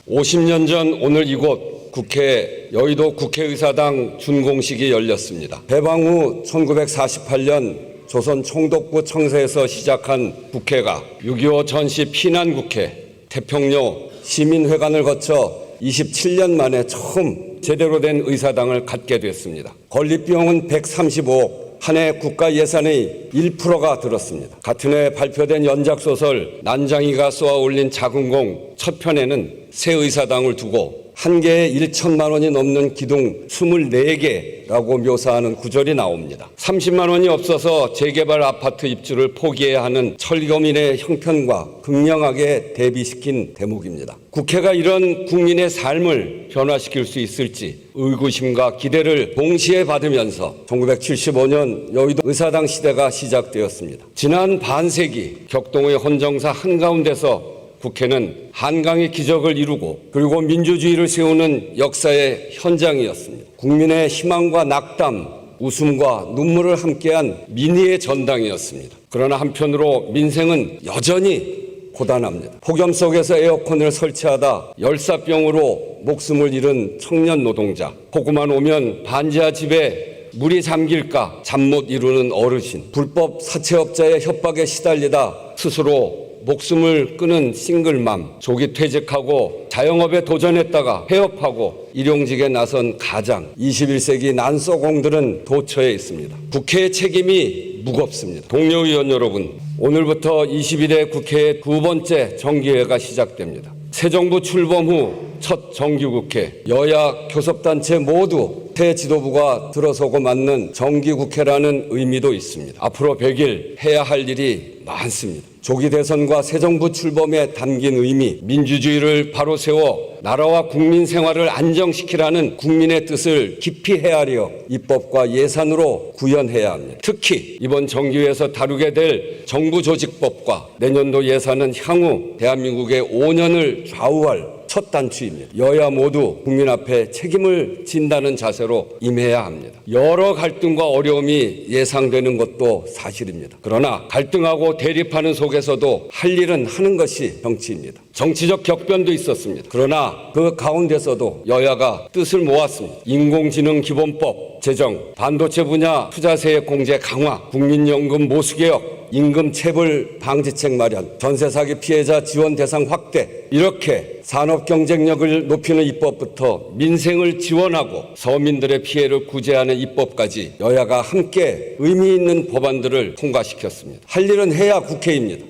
50년 전 오늘 이곳 국회 여의도 국회의사당 준공식이 열렸습니다. 개방 후 1948년 조선 총독부 청사에서 시작한 국회가 6.25 전시 피난국회, 태평로 시민회관을 거쳐 27년 만에 처음 제대로 된 의사당을 갖게 됐습니다. 건립비용은 135억, 한 해 국가 예산의 1%가 들었습니다. 같은 해 발표된 연작소설 난장이가 쏘아올린 작은 공 첫 편에는 새 의사당을 두고 한 개에 1천만 원이 넘는 기둥 24개라고 묘사하는 구절이 나옵니다. 30만 원이 없어서 재개발 아파트 입주를 포기해야 하는 철거민의 형편과 극명하게 대비시킨 대목입니다. 국회가 이런 국민의 삶을 변화시킬 수 있을지 의구심과 기대를 동시에 받으면서 1975년 여의도 의사당 시대가 시작되었습니다. 지난 반세기 격동의 헌정사 한가운데서 국회는 한강의 기적을 이루고 그리고 민주주의를 세우는 역사의 현장이었습니다. 국민의 희망과 낙담, 웃음과 눈물을 함께한 민의의 전당이었습니다. 그러나 한편으로 민생은 여전히 고단합니다. 폭염 속에서 에어컨을 설치하다 열사병으로 목숨을 잃은 청년 노동자, 폭우만 오면 반지하 집에 물이 잠길까 잠 못 이루는 어르신, 불법 사채업자의 협박에 시달리다 스스로 목숨을 끊은 싱글맘, 조기 퇴직하고 자영업에 도전했다가 폐업하고 일용직에 나선 가장, 21세기 난소공들은 도처에 있습니다. 국회의 책임이 무겁습니다. 동료 의원 여러분, 오늘부터 21대 국회의 두 번째 정기회가 시작됩니다. 새 정부 출범 후 첫 정기국회, 여야 교섭단체 모두 새 지도부가 들어서고 맞는 정기국회라는 의미도 있습니다. 앞으로 100일 해야 할 일이 많습니다. 조기 대선과 새 정부 출범에 담긴 의미, 민주주의를 바로 세워 나라와 국민 생활을 안정시키라는 국민의 뜻을 깊이 헤아려 입법과 예산으로 구현해야 합니다. 특히 이번 정기회에서 다루게 될 정부조직법과 내년도 예산은 향후 대한민국의 5년을 좌우할 첫 단추입니다. 여야 모두 국민 앞에 책임을 진다는 자세로 임해야 합니다. 여러 갈등과 어려움이 예상되는 것도 사실입니다. 그러나 갈등하고 대립하는 속에서도 할 일은 하는 것이 정치입니다. 정치적 격변도 있었습니다. 그러나 그 가운데서도 여야가 뜻을 모았습니다. 인공지능 기본법 제정, 반도체 분야 투자세액 공제 강화, 국민연금 모수개혁, 임금 체불 방지책 마련, 전세 사기 피해자 지원 대상 확대, 이렇게 산업 경쟁력을 높이는 입법부터 민생을 지원하고 서민들의 피해를 구제하는 입법까지 여야가 함께 의미 있는 법안들을 통과시켰습니다. 할 일은 해야 국회입니다.